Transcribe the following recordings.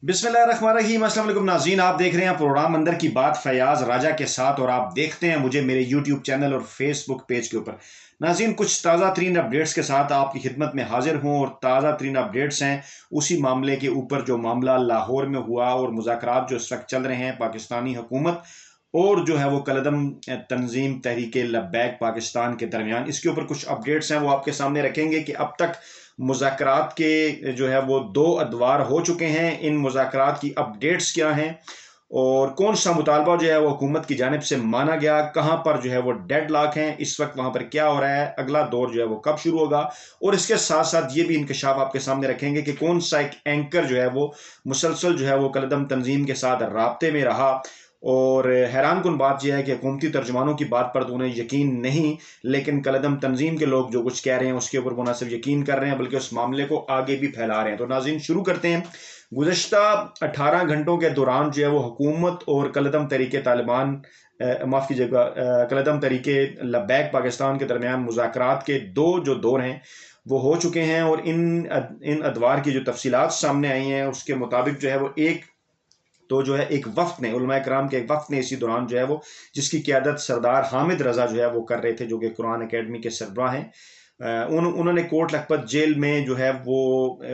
बिस्मिल्लाहिर्रहमानिर्रहीम। अस्सलाम वालेकुम नाज़रीन, आप देख रहे हैं प्रोग्राम अंदर की बात फयाज राजा के साथ और आप देखते हैं मुझे मेरे यूट्यूब चैनल और फेसबुक पेज के ऊपर। नाज़रीन, कुछ ताज़ा तरीन अपडेट्स के साथ आपकी खिदमत में हाजिर हूँ और ताज़ा तरीन अपडेट्स हैं उसी मामले के ऊपर जो मामला लाहौर में हुआ और मुज़ाकरात जो इस वक्त चल रहे हैं पाकिस्तानी हुकूमत और जो है वो कलदम तंजीम तहरीक लब्बैक पाकिस्तान के दरमियान। इसके ऊपर कुछ अपडेट्स हैं वो आपके सामने रखेंगे कि अब तक मुज़ाकरात के जो है वो 2 अदवार हो चुके हैं। इन मुज़ाकरात की अपडेट्स क्या हैं और कौन सा मुतालबा जो है वो हुकूमत की जानिब से माना गया, कहाँ पर जो है वो डेड लॉक हैं इस वक्त, वहाँ पर क्या हो रहा है, अगला दौर जो है वो कब शुरू होगा। और इसके साथ साथ ये भी इंकशाफ आपके सामने रखेंगे कि कौन सा एक एंकर जो है वो मुसलसल जो है वो कलदम तंजीम के साथ राब्ते में रहा। और हैरान कुन बात यह है कि हुकूमती तर्जुमानों की बात पर तो उन्हें यकीन नहीं, लेकिन कलदम तंजीम के लोग जो कुछ कह रहे हैं उसके ऊपर वो न सिर्फ यकीन कर रहे हैं बल्कि उस मामले को आगे भी फैला रहे हैं। तो नाज़रीन, शुरू करते हैं। गुज़श्ता 18 घंटों के दौरान जो है वो हुकूमत और कलदम तरीके तालिबान माफ़ कीजिएगा कलदम तरीके लब्बैक पाकिस्तान के दरमियान मुज़ाकरात के 2 जो दौर हैं वो हो चुके हैं। और इन अदवार की जो तफसीलात सामने आई हैं उसके मुताबिक जो है वो एक वफ्द ने, उलमा कराम के एक वफ्द ने इसी दौरान जो है वो, जिसकी क़यादत सरदार हामिद रज़ा जो है वो कर रहे थे, जो कि कुरान अकेडमी के सरबराह हैं, उन्होंने कोट लखपत जेल में जो है वो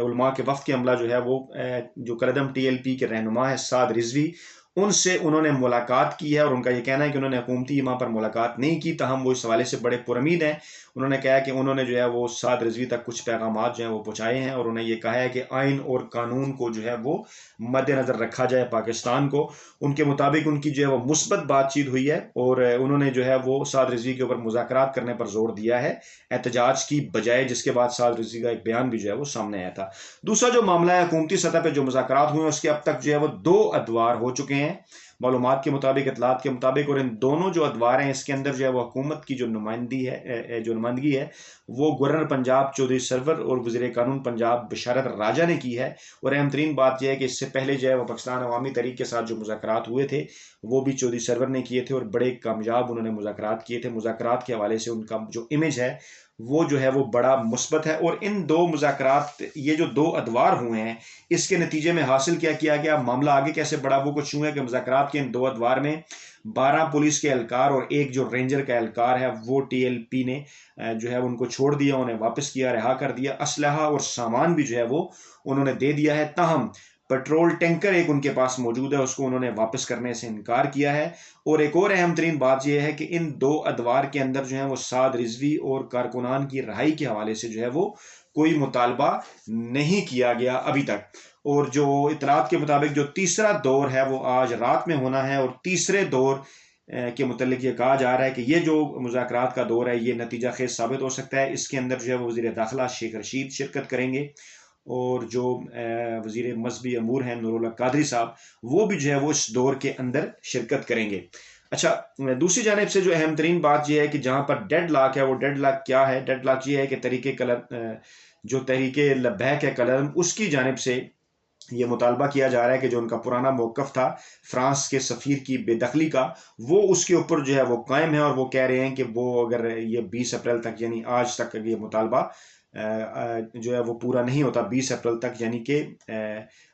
उलमा के वफ्द के अमला जो है वो जो कलदम TLP के रहनुमा है साद रिजवी, उनसे उन्होंने मुलाकात की है। और उनका ये कहना है कि उन्होंने हुकूमती इमा पर मुलाकात नहीं की, तहम वो इस हवाले से बड़े पुरमीद हैं। उन्होंने कहा कि उन्होंने जो है वो साद रिजवी तक कुछ पैगामात जो हैं वो पहुँचाए हैं और उन्हें ये कहा है कि आइन और कानून को जो है वो मद्देनज़र रखा जाए पाकिस्तान को। उनके मुताबिक उनकी जो है वो मुस्बत बातचीत हुई है और उन्होंने जो है वो साद रिजवी के ऊपर मुज़ाकरात करने पर जोर दिया है एहतजाज की बजाय, जिसके बाद साद रिजवी का एक बयान भी जो है वो सामने आया था। दूसरा जो मामला है, हुकूमती सतह पर जो मुज़ाकरात हुए उसके अब तक जो है वो 2 अदवार हो चुके हैं मालूमात के मुताबिक, इतलात के मुताबिक। और इन दोनों जो अदवार हैं इसके अंदर जो है वो हुकूमत की जो नुमाइंदगी है वो गवर्नर पंजाब चौधरी सरवर और वज़ीर कानून पंजाब बशारत राजा ने की है। और अहम तरीन बात यह है कि इससे पहले जो है वो पाकिस्तान अवामी तहरीक के साथ जो मुज़ाकरात हुए थे वो भी चौधरी सरवर ने किए थे और बड़े कामयाब उन्होंने मुज़ाकरात किए थे। मुज़ाकरात के हवाले से उनका जो इमेज है वो जो है वो बड़ा मुस्बत है। और इन 2 मुज़ाकरात, ये जो 2 अदवार हुए हैं, इसके नतीजे में हासिल क्या किया गया, मामला आगे कैसे बढ़ा, वो कुछ यूँ है कि मुज़ाकरात के इन 2 अदवार में 12 पुलिस के एहलकार और एक जो रेंजर का एहलकार है वो TLP ने जो है उनको छोड़ दिया, उन्हें वापस किया, रिहा कर दिया। असलहा और सामान भी जो है वो उन्होंने दे दिया है, ताहम पेट्रोल टैंकर एक उनके पास मौजूद है, उसको उन्होंने वापस करने से इनकार किया है। और एक और अहम तरीन बात यह है कि इन 2 अदवार के अंदर जो है वो साद रिजवी और कारकुनान की रहाई के हवाले से जो है वो कोई मुतालबा नहीं किया गया अभी तक। और जो इतलात के मुताबिक जो तीसरा दौर है वो आज रात में होना है और तीसरे दौर के मुतल्लिक ये कहा जा रहा है कि ये जो मुज़ाकरात का दौर है ये नतीजा खेज साबित हो सकता है। इसके अंदर जो है वो वज़ीर दाखिला शेख रशीद शिरकत करेंगे और जो वज़ीर मज़हबी अमूर हैं नूरुल्लाह कादरी साहब, वो भी जो है वो इस दौर के अंदर शिरकत करेंगे। अच्छा, दूसरी जानिब से जो अहम तरीन बात यह है कि जहाँ पर डेड लॉक है, वो डेड लॉक क्या है? डेड लॉक ये है कि जो तहरीके लब्बैक है कलम, उसकी जानिब से ये मुतालबा किया जा रहा है कि जो उनका पुराना मौक़िफ़ था फ्रांस के सफ़ीर की बेदखली का, वो उसके ऊपर जो है वो कायम है। और वो कह रहे हैं कि वो अगर ये 20 अप्रैल तक, यानी आज तक ये मुतालबा जो है वो पूरा नहीं होता, 20 अप्रैल तक यानी कि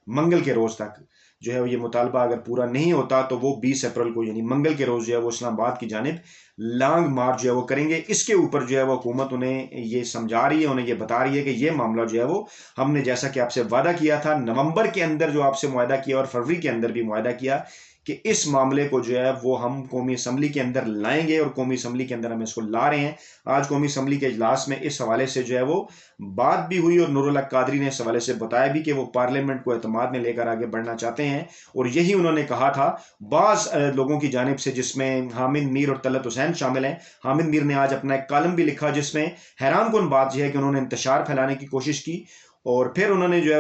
मंगल के रोज़ तक जो है ये मुतालबा अगर पूरा नहीं होता तो वो 20 अप्रैल को यानी मंगल के रोज़ जो है वो इस्लामाबाद की जानिब लॉन्ग मार्च जो है वो करेंगे। इसके ऊपर जो है वो हुकूमत उन्हें ये समझा रही है, उन्हें ये बता रही है कि ये मामला जो है वो हमने जैसा कि आपसे वादा किया था नवंबर के अंदर, जो आपसे मुआहदा किया और फरवरी के अंदर भी मुआहदा किया कि इस मामले को जो है वो हम कौमी असम्बली के अंदर लाएंगे और कौमी असम्बली के अंदर हम इसको ला रहे हैं। आज कौमी असम्बली के इजलास में इस हवाले से जो है वो बात भी हुई और नूरुल्लाह कादरी ने इस हवाले से बताया भी कि वो पार्लियामेंट को एतमाद में लेकर आगे बढ़ना चाहते हैं। और यही उन्होंने कहा था बाज़ लोगों की जानिब से, जिसमें हामिद मीर और तलत हुसैन शामिल हैं। हामिद मीर ने आज अपना एक कॉलम भी लिखा जिसमें हैरान कुन बात यह है कि उन्होंने इंतशार फैलाने की कोशिश की और फिर उन्होंने जो है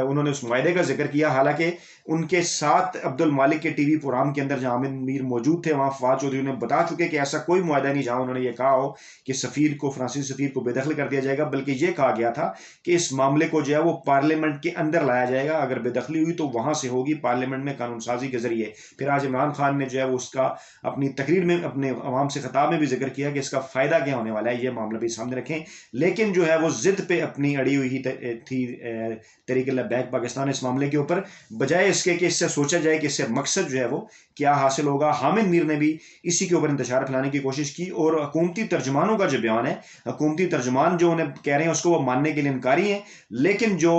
उन्होंने उस मुआहदे का जिक्र किया। हालांकि उनके साथ अब्दुल मालिक के टीवी प्रोग्राम के अंदर जहां हामिद मीर मौजूद थे वहां फवाद चौधरी ने बता चुके कि ऐसा कोई मुआहदा नहीं जहां उन्होंने ये कहा हो कि सफ़ीर को, फ्रांसीसी सफ़ीर को बेदखल कर दिया जाएगा, बल्कि ये कहा गया था कि इस मामले को जो है वो पार्लियामेंट के अंदर लाया जाएगा। अगर बेदखली हुई तो वहां से होगी पार्लियामेंट में कानून साजी के जरिए। फिर आज इमरान खान ने जो है वो उसका अपनी तकरीर में, अपने अवाम से खिताब में भी जिक्र किया कि इसका फ़ायदा क्या होने वाला है, ये मामला भी सामने रखें। लेकिन जो है वो जिद पे अपनी अड़ी हुई थी तहरीक लब्बैक पाकिस्तान इस मामले के ऊपर, बजाय इसके कि इससे सोचा जाए कि इससे मकसद जो है वो क्या हासिल होगा। हामिद मीर ने भी इसी के ऊपर इंतशार फैलाने की कोशिश की, और हुकूमती तर्जमानों का जो बयान है, हुकूमती तर्जमान जो उन्हें कह रहे हैं उसको वो मानने के लिए इनकारी हैं, लेकिन जो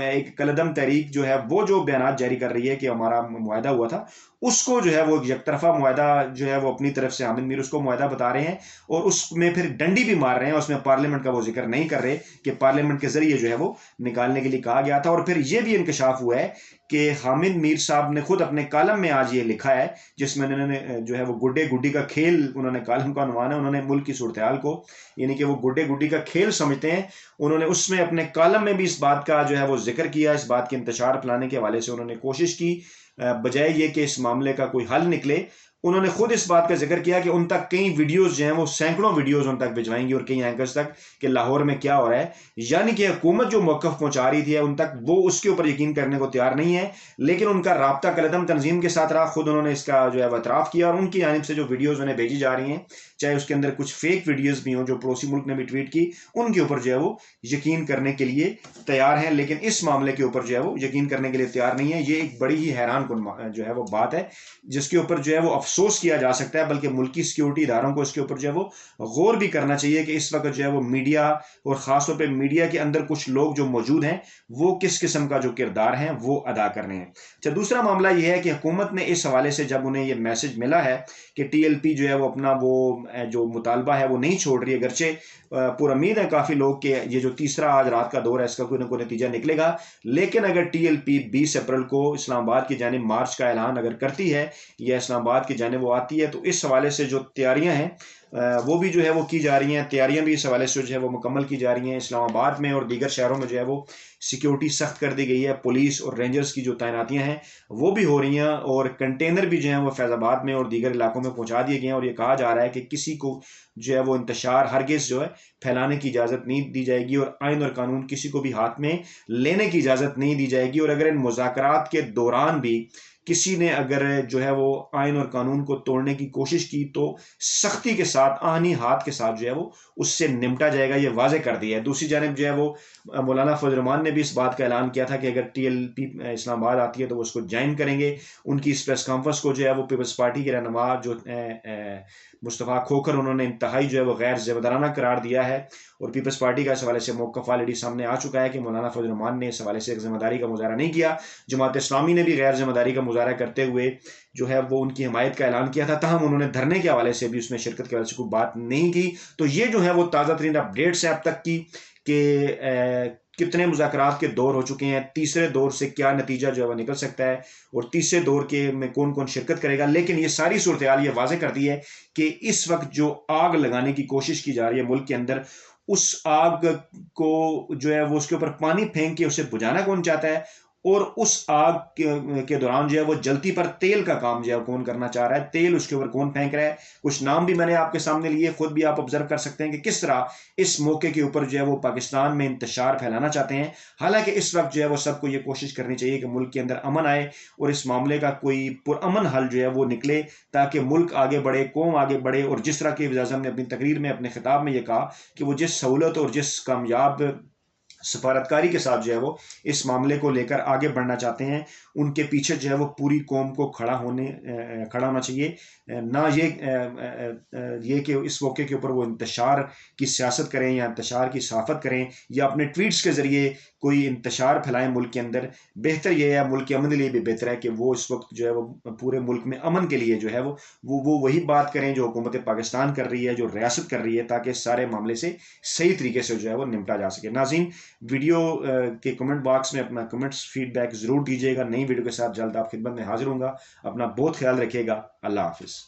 एक कलदम तहरीक जो है वो जो बयान जारी कर रही है कि हमारा मुआहदा हुआ था, उसको जो है वो एक तरफा मुआहदा जो है वो अपनी तरफ से हामिद मीर उसको मुआहदा बता रहे हैं, और उसमें फिर डंडी भी मार रहे हैं, उसमें पार्लियामेंट का वो जिक्र नहीं कर रहे कि पार्लियामेंट के जरिए जो है वो निकालने के लिए कहा गया था। और फिर ये भी इंकशाफ हुआ है कि हामिद मीर साहब ने खुद अपने कॉलम में आज ये लिखा है, जिसमें उन्होंने जो है वो गुड्डे गुड्डी का खेल, उन्होंने कॉलम का अनुमान है, उन्होंने मुल्क की सूरत हाल को यानी कि वो गुड्डे गुड्डी का खेल समझते हैं। उन्होंने उसमें अपने कॉलम में भी इस बात का जो है वो जिक्र किया, इस बात के इंतशार फैलाने के हवाले से उन्होंने कोशिश की, बजाय ये कि इस मामले का कोई हल निकले। उन्होंने खुद इस बात का जिक्र किया कि उन तक कई वीडियोस जो हैं वो सैकड़ों वीडियोस उन तक भिजवाएंगी, और कई एंकर्स तक, कि लाहौर में क्या हो रहा है। यानी कि हुकूमत जो मौक़िफ़ पहुंचा रही थी उन तक, वो उसके ऊपर यकीन करने को तैयार नहीं है, लेकिन उनका राब्ता कलदम तंजीम के साथ रहा। खुद उन्होंने इसका जो है एतराफ़ किया, और उनकी जानिब से जो वीडियोज़ उन्हें भेजी जा रही हैं, चाहे उसके अंदर कुछ फेक वीडियोज़ भी हों जो पड़ोसी मुल्क ने भी ट्वीट की, उनके ऊपर जो है वो यकीन करने के लिए तैयार हैं, लेकिन इस मामले के ऊपर जो है वो यकीन करने के लिए तैयार नहीं है। ये एक बड़ी ही हैरान कुन जो है वो बात है, जिसके ऊपर जो है वो अफसोस किया जा सकता है, बल्कि मुल्की सिक्योरिटी इदारों को इसके ऊपर जो है वो गौर भी करना चाहिए कि इस वक्त जो है वो मीडिया, और ख़ासतौर पर मीडिया के अंदर कुछ लोग जो मौजूद हैं, वो किस किस्म का जो किरदार हैं वो अदा कर रहे हैं। अच्छा, दूसरा मामला ये है कि हुकूमत ने इस हवाले से जब उन्हें ये मैसेज मिला है कि TLP जो है वो अपना वो जो मुतालबा है वो नहीं छोड़ रही है, अगरचे पूरी उम्मीद है काफ़ी लोग कि ये जो तीसरा आज रात का दौर है इसका कोई ना कोई नतीजा निकलेगा, लेकिन अगर TLP 20 अप्रैल को इस्लामाबाद की जानिब मार्च का ऐलान अगर करती है या इस्लामाबाद की जानिब वो आती है, तो इस हवाले से जो तैयारियां हैं वो भी जो है वो की जा रही हैं। तैयारियां भी इस हवाले से जो है वो मुकम्मल की जा रही हैं। इस्लामाबाद में और दीगर शहरों में जो है वो सिक्योरिटी सख्त कर दी गई है, पुलिस और रेंजर्स की जो तैनातियां हैं वो भी हो रही हैं, और कंटेनर भी जो हैं वो फैज़ाबाद में और दीगर इलाकों में पहुंचा दिए गए हैं। और ये कहा जा रहा है कि किसी को जो है वो इंतशार हरगिज़ जो है फैलाने की इजाज़त नहीं दी जाएगी, और आइन और कानून किसी को भी हाथ में लेने की इजाज़त नहीं दी जाएगी। और अगर इन मुज़ाकरात के दौरान भी किसी ने अगर जो है वो आइन और कानून को तोड़ने की कोशिश की, तो सख्ती के साथ, आनी हाथ के साथ जो है वो उससे निपटा जाएगा, ये वाजे कर दिया है। दूसरी जानिब जो है वो मौलाना फजल रहमान ने भी इस बात का ऐलान किया था कि अगर TLP इस्लामाबाद आती है तो वो उसको ज्वाइन करेंगे। उनकी इस प्रेस कॉन्फ्रेंस को जो है वो पीपल्स पार्टी के रहनुमा जो मुस्तफ़ा खोखर, उन्होंने इंतहाई जो है वो गैर ज़िम्मेदाराना करार दिया है, और पीपल्स पार्टी का इस हवाले से मौक़िफ़ ऑलरेडी सामने आ चुका है कि मौलाना फजल रहमान ने इस हवाले से एक ज़िम्मेदारी का मुज़ाहरा नहीं किया। जमात इस्लामी ने भी गैर ज़िम्मेदारी का मुज़ाहरा करते हुए जो है वो उनकी हिमायत का ऐलान किया था, ताहम उन्होंने धरने के हवाले से भी उसमें शिरकत के हवाले से कोई बात नहीं की। तो ये जो है वो ताज़ा तरीन अपडेट्स हैं अब तक की कि कितने मुज़ाकरात के दौर हो चुके हैं, तीसरे दौर से क्या नतीजा जो है वह निकल सकता है, और तीसरे दौर के में कौन कौन शिरकत करेगा। लेकिन ये सारी सूरत हाल ये वाज़े करती है कि इस वक्त जो आग लगाने की कोशिश की जा रही है मुल्क के अंदर, उस आग को जो है वो उसके ऊपर पानी फेंक के उसे बुझाना कौन चाहता है, और उस आग के दौरान जो है वो जलती पर तेल का काम जो है कौन करना चाह रहा है, तेल उसके ऊपर कौन फेंक रहा है। कुछ नाम भी मैंने आपके सामने लिए, खुद भी आप ऑब्जर्व कर सकते हैं कि किस तरह इस मौके के ऊपर जो है वो पाकिस्तान में इंतशार फैलाना चाहते हैं। हालांकि इस वक्त जो है वो सबको ये कोशिश करनी चाहिए कि मुल्क के अंदर अमन आए, और इस मामले का कोई पुरअमन हल जो है वो निकले, ताकि मुल्क आगे बढ़े, कौम आगे बढ़े। और जिस तरह के वज़ीर-ए-आज़म ने अपनी तकरीर में, अपने खिताब में ये कहा कि वो जिस सहूलत और जिस कामयाब सफारतकारी के साथ जो है वो इस मामले को लेकर आगे बढ़ना चाहते हैं, उनके पीछे जो है वो पूरी कौम को खड़ा होना चाहिए। ना ये कि इस मौके के ऊपर वो इंतशार की सियासत करें या इंतशार की सहाफ़त करें, या अपने ट्वीट्स के ज़रिए कोई इंतशार फैलाएं मुल्क के अंदर। बेहतर ये है, मुल्क के अमन के लिए भी बेहतर है कि वो इस वक्त जो है वो पूरे मुल्क में अमन के लिए जो है वो वही बात करें जो हुकूमत पाकिस्तान कर रही है, जो रियासत कर रही है, ताकि सारे मामले से सही तरीके से जो है वो निपटा जा सके। नाज़रीन, वीडियो के कमेंट बॉक्स में अपना कमेंट्स फीडबैक ज़रूर दीजिएगा। नई वीडियो के साथ जल्द आप खिदमत में हाजिर होऊंगा। अपना बहुत ख्याल रखिएगा। अल्लाह हाफिज़।